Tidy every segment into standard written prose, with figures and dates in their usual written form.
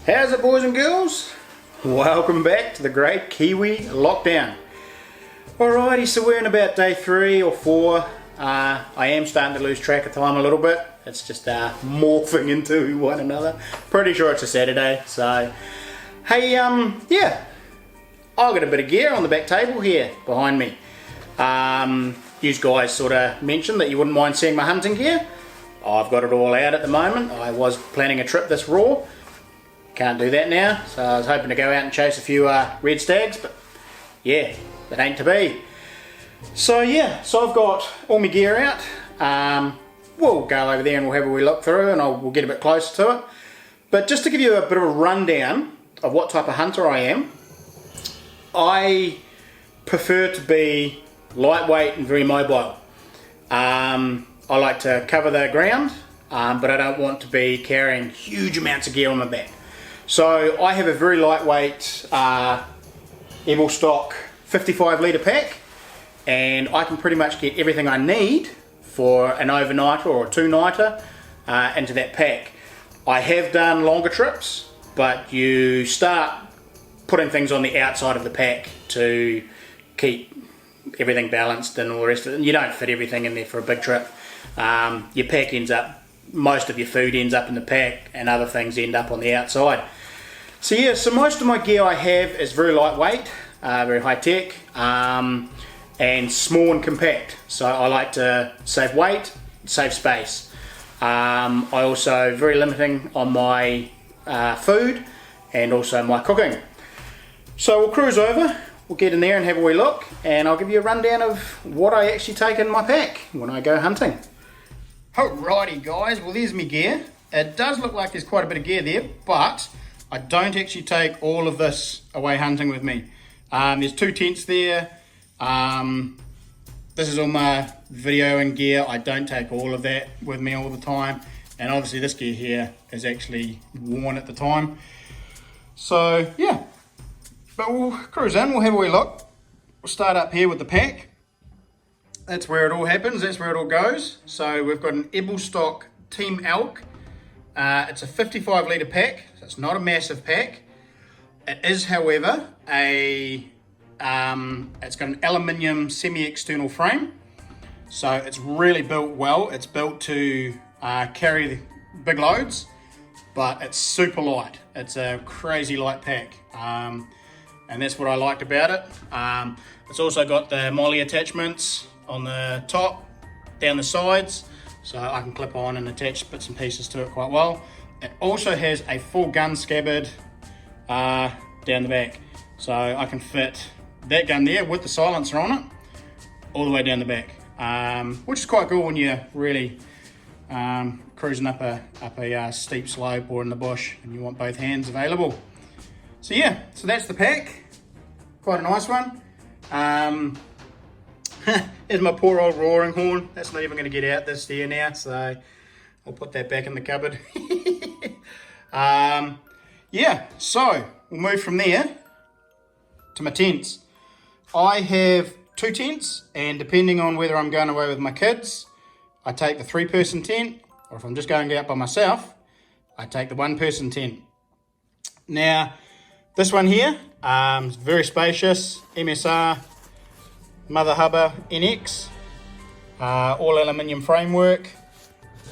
How's it, boys and girls? Welcome back to the Great Kiwi Lockdown. Alrighty, so we're in about day 3 or 4. I am starting to lose track of time a little bit. It's just morphing into one another. Pretty sure it's a Saturday, so hey, yeah, I've got a bit of gear on the back table here behind me. You guys sort of mentioned that you wouldn't mind seeing my hunting gear. I've got it all out at the moment. I was planning a trip this raw. Can't do that now, so I was hoping to go out and chase a few red stags, but yeah, that ain't to be. So yeah, so I've got all my gear out. We'll go over there and we'll have a wee look through and we'll get a bit closer to it. But just to give you a bit of a rundown of what type of hunter I am, I prefer to be lightweight and very mobile. I like to cover the ground, but I don't want to be carrying huge amounts of gear on my back. So I have a very lightweight Ebel stock 55 litre pack, and I can pretty much get everything I need for an overnighter or a 2-nighter into that pack. I have done longer trips, but you start putting things on the outside of the pack to keep everything balanced and all the rest of it, and you don't fit everything in there for a big trip. Your pack ends up, most of your food ends up in the pack and other things end up on the outside. So yeah, so most of my gear I have is very lightweight, very high tech, and small and compact. So I like to save weight, save space. I also very limiting on my food and also my cooking. So we'll cruise over, we'll get in there and have a wee look, and I'll give you a rundown of what I actually take in my pack when I go hunting. Alrighty guys, well there's my gear. It does look like there's quite a bit of gear there, but I don't actually take all of this away hunting with me. There's 2 tents there. This is all my video and gear. I don't take all of that with me all the time. And obviously this gear here is actually worn at the time. So yeah, but we'll cruise in, we'll have a wee look. We'll start up here with the pack. That's where it all happens, that's where it all goes. So we've got an Ebel stock Team Elk. It's a 55 litre pack, so it's not a massive pack. It is, however, it's got an aluminium semi-external frame. So it's really built well. It's built to carry the big loads, but it's super light. It's a crazy light pack. And that's what I liked about it. It's also got the molly attachments on the top, down the sides, so I can clip on and attach bits and pieces to it quite well. It also has a full gun scabbard down the back, so I can fit that gun there with the silencer on it all the way down the back, which is quite cool when you're really cruising up a steep slope or in the bush and you want both hands available. So yeah, so that's the pack, quite a nice one. Here's my poor old roaring horn. That's not even going to get out this year now, so I'll put that back in the cupboard. Yeah, so we'll move from there to my tents. I have 2 tents, and depending on whether I'm going away with my kids, I take the 3-person tent, or if I'm just going out by myself, I take the 1-person tent. Now, this one here is very spacious, MSR Mother Hubba NX, all aluminium framework,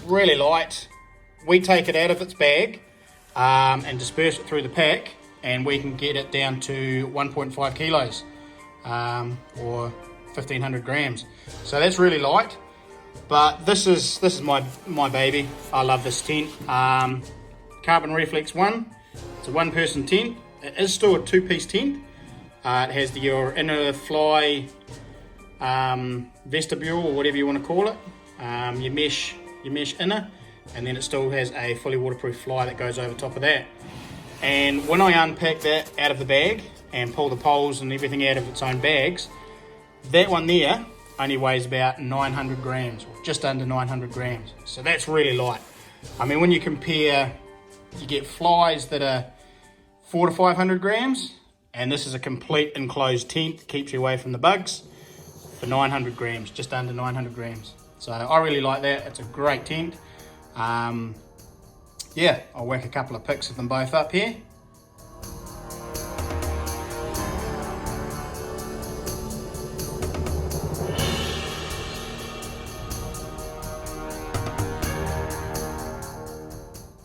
really light. We take it out of its bag and disperse it through the pack, and we can get it down to 1.5 kilos or 1500 grams. So that's really light, but this is my baby. I love this tent. Carbon Reflex 1. It's a 1-person tent. It is still a 2-piece tent. It has your inner fly vestibule, or whatever you want to call it, your mesh inner, and then it still has a fully waterproof fly that goes over top of that. And when I unpack that out of the bag and pull the poles and everything out of its own bags, that one there only weighs about 900 grams, or just under 900 grams. So that's really light. I mean, when you compare, you get flies that are 400 to 500 grams, and this is a complete enclosed tent, keeps you away from the bugs, for 900 grams, just under 900 grams. So I really like that. It's a great tent. yeah, I'll whack a couple of pics of them both up here.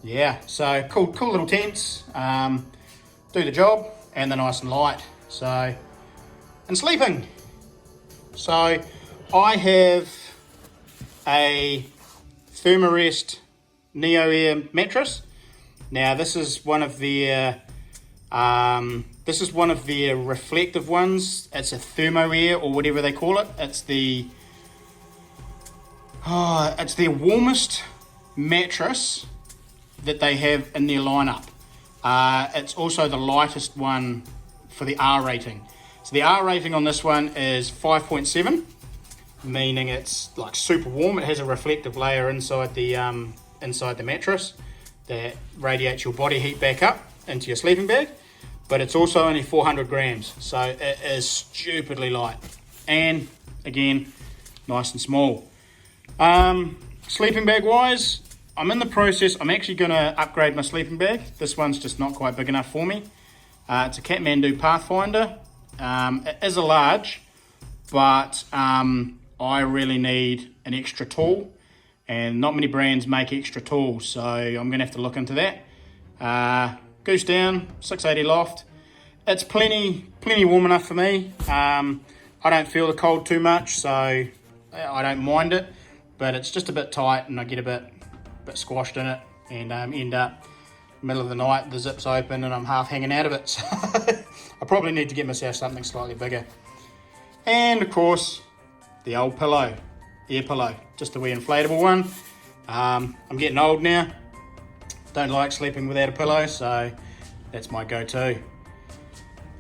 Yeah, so cool little tents, do the job, and they're nice and light. So, and sleeping. So, I have a Thermarest Neo Air mattress. Now, this is one of their reflective ones. It's a Thermo Air or whatever they call it. It's their warmest mattress that they have in their lineup. It's also the lightest one for the R rating. So the R rating on this one is 5.7, meaning it's like super warm. It has a reflective layer inside the mattress that radiates your body heat back up into your sleeping bag, but it's also only 400 grams, so it is stupidly light, and again, nice and small. Sleeping bag wise, I'm in the process. I'm actually going to upgrade my sleeping bag. This one's just not quite big enough for me. It's a Kathmandu Pathfinder. It is a large, but I really need an extra tall, and not many brands make extra tall, so I'm going to have to look into that. Goose down, 680 loft. It's plenty warm enough for me. I don't feel the cold too much, so I don't mind it, but it's just a bit tight, and I get a bit squashed in it, and end up middle of the night, the zip's open and I'm half hanging out of it. So I probably need to get myself something slightly bigger. And of course, the old pillow, air pillow, just a wee inflatable one. I'm getting old now, don't like sleeping without a pillow, so that's my go-to.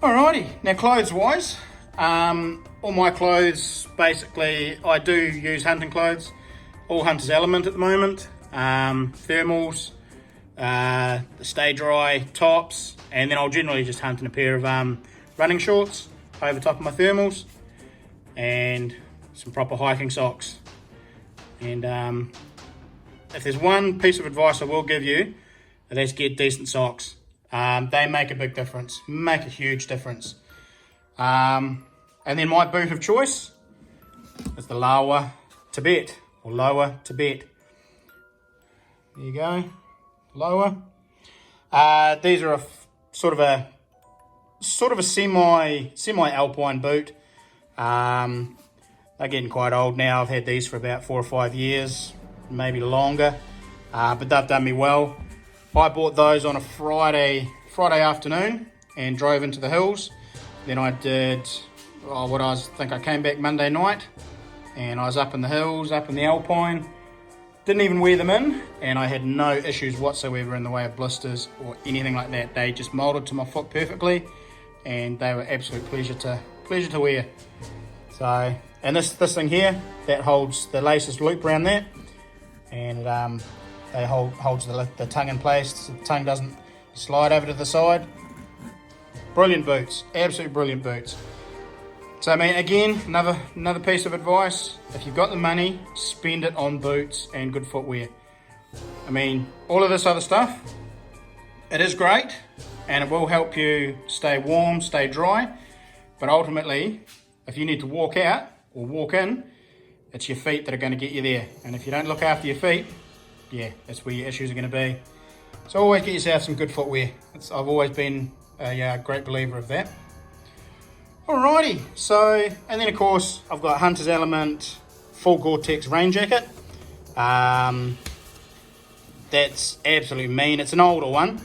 Alrighty, now clothes wise, all my clothes, basically I do use hunting clothes, all Hunter's Element at the moment. Thermals, the Stay Dry tops, and then I'll generally just hunt in a pair of running shorts over top of my thermals, and some proper hiking socks. And if there's one piece of advice I will give you, that's get decent socks. They make a big difference, make a huge difference. And then my boot of choice is the Lower Tibet, or Lower Tibet. There you go, Lower. These are a sort of a semi alpine boot. They're getting quite old now. I've had these for about 4 or 5 years, maybe longer, but they've done me well. I bought those on a Friday afternoon and drove into the hills. Then I did I came back Monday night, and I was up in the hills, up in the Alpine. Didn't even wear them in, and I had no issues whatsoever in the way of blisters or anything like that. They just molded to my foot perfectly, and they were absolute pleasure to wear. So, and this thing here, that holds the laces loop around there, and they holds the tongue in place so the tongue doesn't slide over to the side. Brilliant boots, absolute brilliant boots. So I mean, again, another piece of advice: if you've got the money, spend it on boots and good footwear. I mean, all of this other stuff, it is great, and it will help you stay warm, stay dry, but ultimately, if you need to walk out or walk in, it's your feet that are going to get you there. And if you don't look after your feet, yeah, that's where your issues are going to be. So always get yourself some good footwear. I've always been a great believer of that. Alrighty, so, and then of course, I've got Hunter's Element full Gore-Tex rain jacket. That's absolutely mean. It's an older one,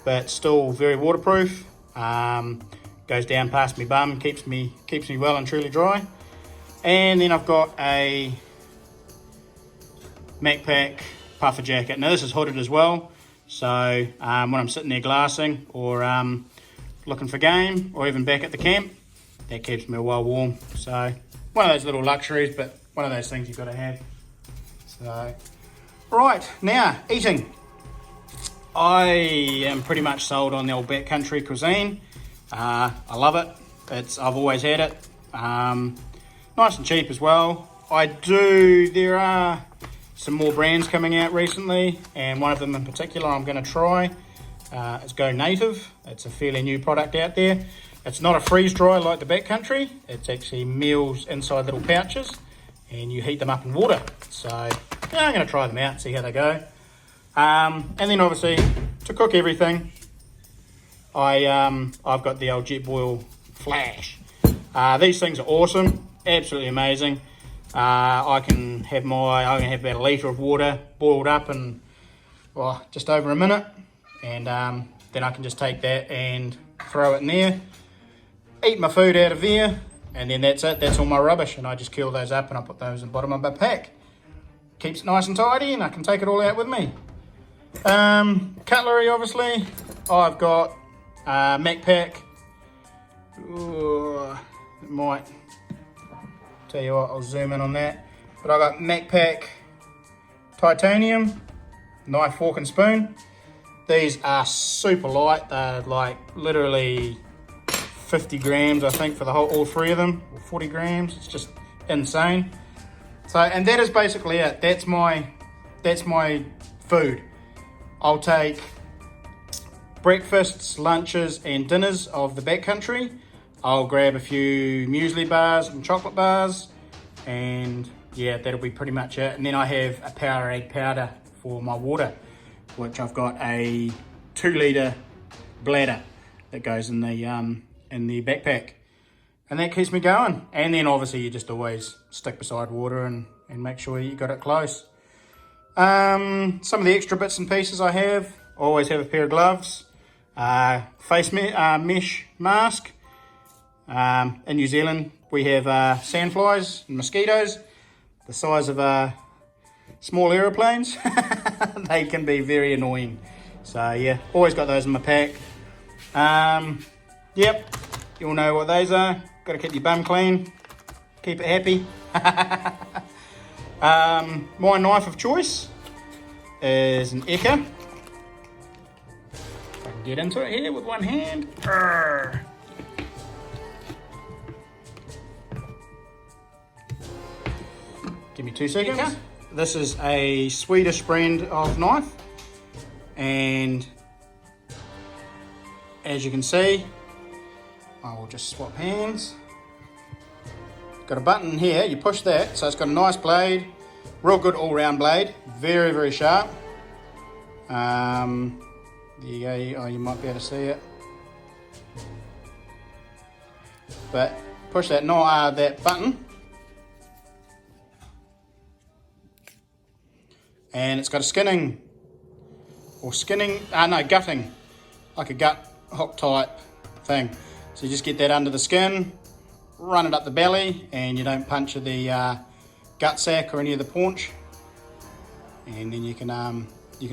but still very waterproof. Goes down past my bum, keeps me well and truly dry. And then I've got a MacPack puffer jacket. Now this is hooded as well, so when I'm sitting there glassing or looking for game, or even back at the camp, that keeps me well warm. So one of those little luxuries, but one of those things you've got to have. So, right, now eating. I am pretty much sold on the old backcountry cuisine. I love it. I've always had it. Nice and cheap as well. There are some more brands coming out recently, and one of them in particular I'm going to try. It's Go Native. It's a fairly new product out there. It's not a freeze dry like the backcountry. It's actually meals inside little pouches, and you heat them up in water. So yeah, I'm going to try them out and see how they go. And then obviously to cook everything, I've got the old Jetboil Flash. These things are awesome, absolutely amazing. I can have about a litre of water boiled up in just over a minute, and then I can just take that and throw it in there, eat my food out of there, and then that's it. That's all my rubbish, and I just curl those up and I put those in the bottom of my pack. Keeps it nice and tidy, and I can take it all out with me. Cutlery, obviously, I've got MacPack. Ooh, it might tell you what, I'll zoom in on that. But I've got MacPack titanium knife, fork and spoon. These are super light. They're like literally 50 grams, I think, for all three of them, or 40 grams. It's just insane. So, and that is basically it. That's my food. I'll take breakfasts, lunches and dinners of the backcountry. I'll grab a few muesli bars and chocolate bars, and yeah, that'll be pretty much it. And then I have a Powerade powder for my water, which I've got a 2-litre bladder that goes in the backpack, and that keeps me going. And then obviously you just always stick beside water and make sure you got it close. Some of the extra bits and pieces I always have a pair of gloves, face mesh mask. In New Zealand we have sandflies and mosquitoes the size of small aeroplanes. They can be very annoying, so yeah, always got those in my pack. Yep, you all know what those are. Got to keep your bum clean, keep it happy. My knife of choice is an Eka. If I can get into it here with one hand. Arrgh. Give me 2 seconds. Eka. This is a Swedish brand of knife, and as you can see, I will just swap hands. Got a button here, you push that, so it's got a nice blade, real good all-round blade, very, very sharp. There you go, oh, you might be able to see it. But push that button, and it's got a gutting, like a gut hook type thing. So you just get that under the skin, run it up the belly, and you don't puncture the gut sac or any of the paunch. And then you can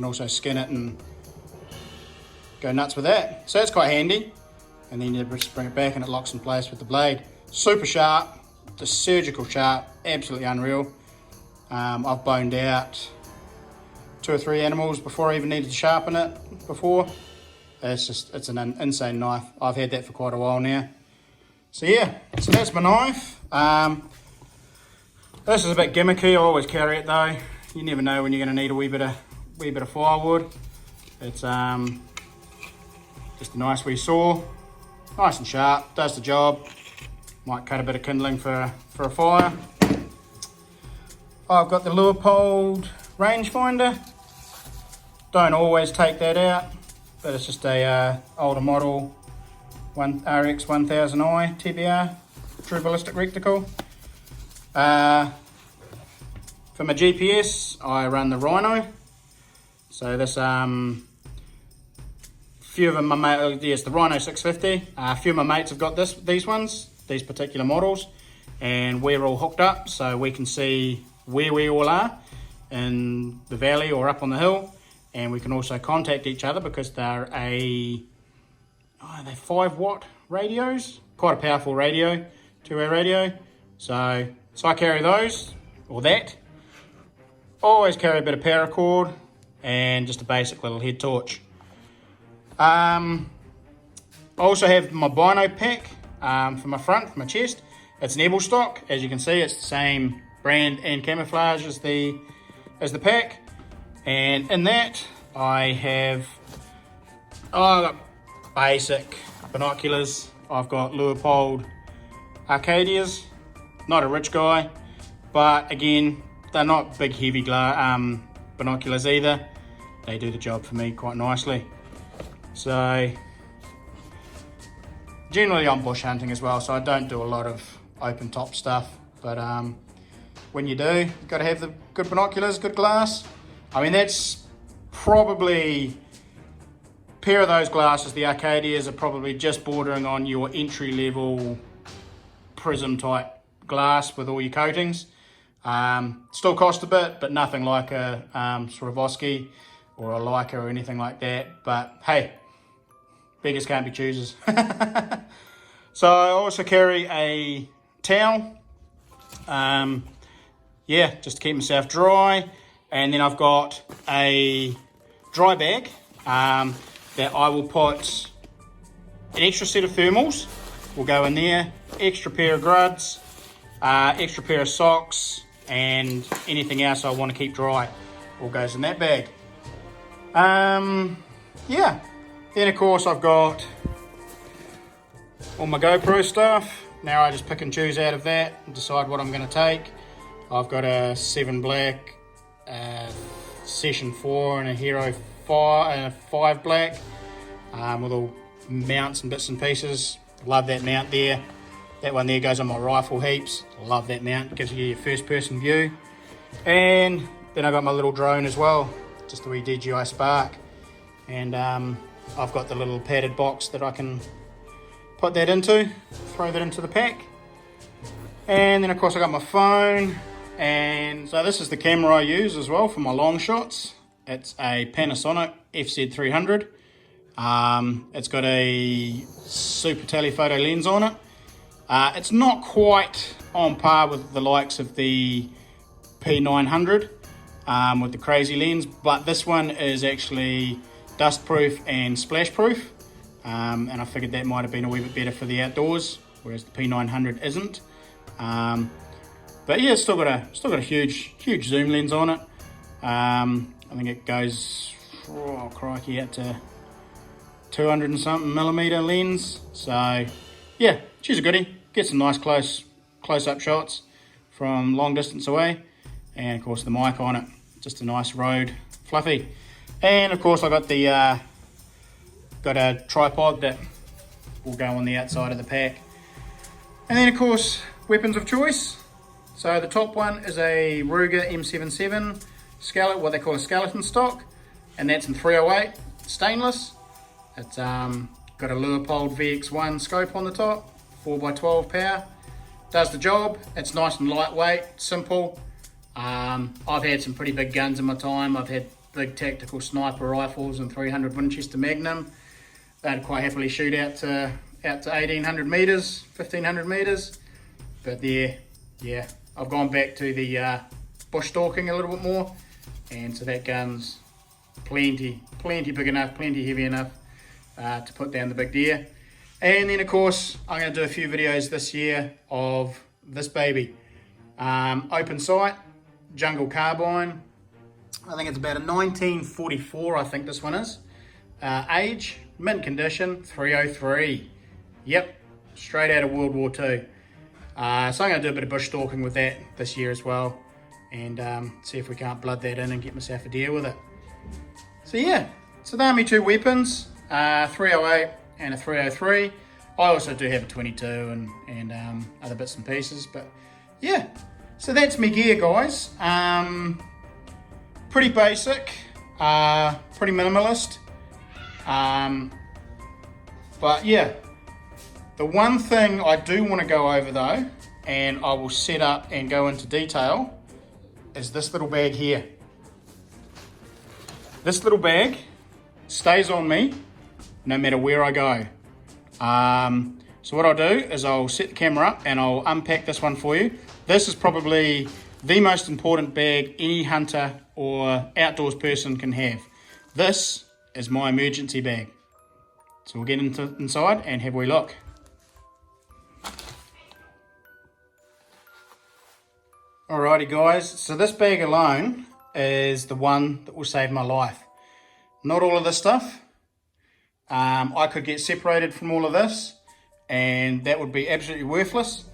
also skin it and go nuts with that. So that's quite handy. And then you just bring it back and it locks in place with the blade. Super sharp, just surgical sharp, absolutely unreal. I've boned out 2 or 3 animals before I even needed to sharpen it before. It's an insane knife. I've had that for quite a while now. So yeah, so that's my knife. This is a bit gimmicky. I always carry it though. You never know when you're going to need a wee bit of firewood. It's just a nice wee saw, nice and sharp, does the job. Might cut a bit of kindling for a fire. I've got the Leupold rangefinder. Don't always take that out, but it's just a older model RX 1000i TBR, True Ballistic Reticle. For my GPS, I run the Rhino. So this, few of them, yes, the Rhino 650. A few of my mates have got these particular models, and we're all hooked up, so we can see where we all are in the valley or up on the hill, and we can also contact each other because they're 5-watt radios, quite a powerful radio, 2-way radio. So I carry those, or that. Always carry a bit of paracord and just a basic little head torch. I also have my bino pack for my front, for my chest. It's an Ebel stock. As you can see, it's the same brand and camouflage as the is the pack, and in that I have I've got basic binoculars. I've got Leupold Arcadias, not a rich guy, but again, they're not big heavy binoculars either. They do the job for me quite nicely. So generally I'm bush hunting as well, so I don't do a lot of open top stuff, but when you do, you've got to have the good binoculars, good glass. I mean, that's probably, a pair of those glasses, the Arcadias, are probably just bordering on your entry level prism type glass with all your coatings. Still cost a bit, but nothing like a Swarovski or a Leica or anything like that. But hey, beggars can't be choosers. So I also carry a towel, yeah, just to keep myself dry. And then I've got a dry bag that I will put an extra set of thermals, will go in there, extra pair of gruds, extra pair of socks, and anything else I want to keep dry all goes in that bag. Yeah, then of course I've got all my GoPro stuff. Now I just pick and choose out of that and decide what I'm going to take. I've got a 7 black, Session 4 and a Hero 5 black with all mounts and bits and pieces. Love that mount there. That one there goes on my rifle heaps. Love that mount, gives you your first person view. And then I got my little drone as well, just a wee DJI Spark. And I've got the little padded box that I can put that into, throw that into the pack. And then of course I got my phone, and so this is the camera I use as well for my long shots. It's a Panasonic FZ300. It's got a super telephoto lens on it. It's not quite on par with the likes of the P900 with the crazy lens, but this one is actually dust proof and splash proof. And I figured that might have been a wee bit better for the outdoors, whereas the P900 isn't. But yeah, it's still got a huge zoom lens on it. I think it goes, oh crikey, out to 200 and something millimeter lens. So yeah, she's a goodie. Get some nice close-up shots from long distance away, and of course the mic on it, just a nice Rode fluffy. And of course I got the got a tripod that will go on the outside of the pack. And then of course, weapons of choice. So the top one is a Ruger M77 what they call a skeleton stock, and that's in 308 stainless. It's got a Leupold VX1 scope on the top, 4x12 power. Does the job. It's nice and lightweight, simple. I've had some pretty big guns in my time. I've had big tactical sniper rifles and 300 Winchester Magnum. They'd quite happily shoot out to 1800 meters, 1500 meters. But there, yeah, I've gone back to the bush stalking a little bit more, and so that gun's plenty big enough, plenty heavy enough to put down the big deer. And then of course I'm going to do a few videos this year of this baby. Open sight, jungle carbine. I think it's about a 1944, I think this one is. Age, mint condition, 303. Yep, straight out of World War II. So I'm going to do a bit of bush stalking with that this year as well, and see if we can't blood that in and get myself a deer with it. So yeah, so they're my two weapons, 308 and a 303. I also do have a 22 and other bits and pieces, but yeah, so that's my gear, guys. Pretty basic, pretty minimalist, but yeah, the one thing I do want to go over though, and I will set up and go into detail, is this little bag here. This little bag stays on me no matter where I go. So what I'll do is I'll set the camera up and I'll unpack this one for you. This is probably the most important bag any hunter or outdoors person can have. This is my emergency bag. So we'll get inside and have a wee look. Alrighty guys, so this bag alone is the one that will save my life. Not all of this stuff. I could get separated from all of this and that would be absolutely worthless.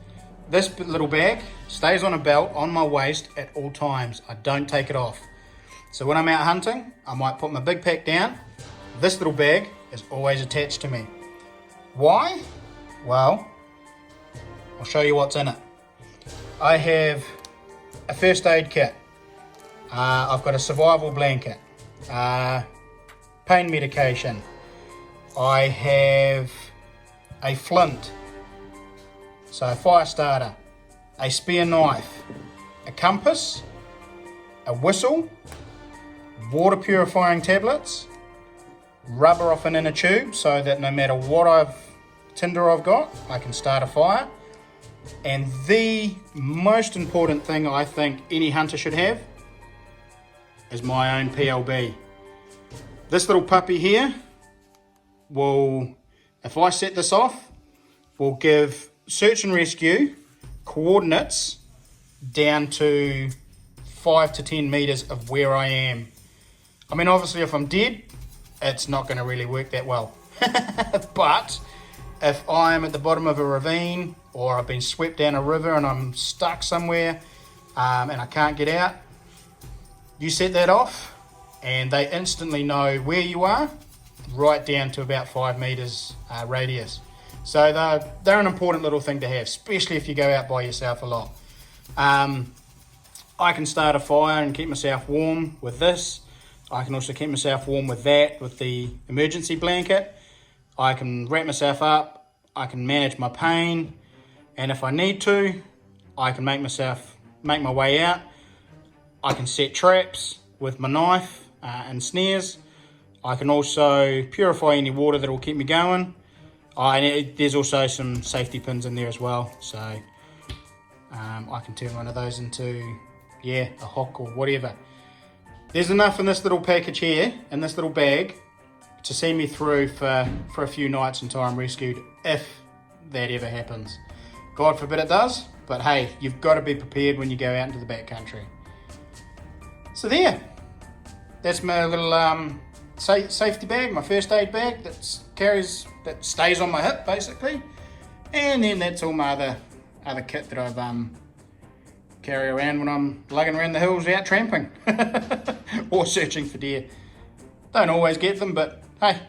This little bag stays on a belt on my waist at all times. I don't take it off. So when I'm out hunting, I might put my big pack down. This little bag is always attached to me. Why? Well, I'll show you what's in it. I have a first aid kit. I've got a survival blanket, pain medication. I have a flint, so a fire starter, a spear knife, a compass, a whistle, water purifying tablets, rubber off an inner tube so that no matter what tinder I've got, I can start a fire. And the most important thing I think any hunter should have is my own PLB. This little puppy here will, if I set this off, will give search and rescue coordinates down to 5 to 10 meters of where I am. I mean, obviously if I'm dead, it's not going to really work that well. But if I'm at the bottom of a ravine or I've been swept down a river and I'm stuck somewhere and I can't get out, you set that off and they instantly know where you are, right down to about 5 meters radius. So they're an important little thing to have, especially if you go out by yourself a lot. I can start a fire and keep myself warm with this. I can also keep myself warm with that, with the emergency blanket. I can wrap myself up, I can manage my pain, and if I need to, I can make my way out. I can set traps with my knife and snares. I can also purify any water that will keep me going. There's also some safety pins in there as well, so I can turn one of those into, a hook or whatever. There's enough in this little package here, in this little bag, to see me through for a few nights until I'm rescued, if that ever happens. God forbid it does, but hey, you've got to be prepared when you go out into the backcountry. So that's my little safety bag, my first aid bag that stays on my hip basically, and then that's all my other kit that I've carry around when I'm lugging around the hills out tramping or searching for deer. Don't always get them, but hey,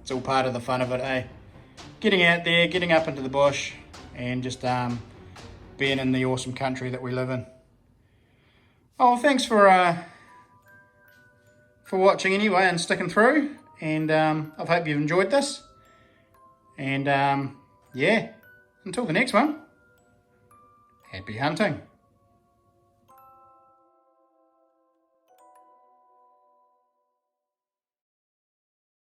it's all part of the fun of it, eh? Getting out there, getting up into the bush, and just being in the awesome country that we live in. Oh, thanks for watching anyway and sticking through, and I hope you've enjoyed this. And until the next one, happy hunting.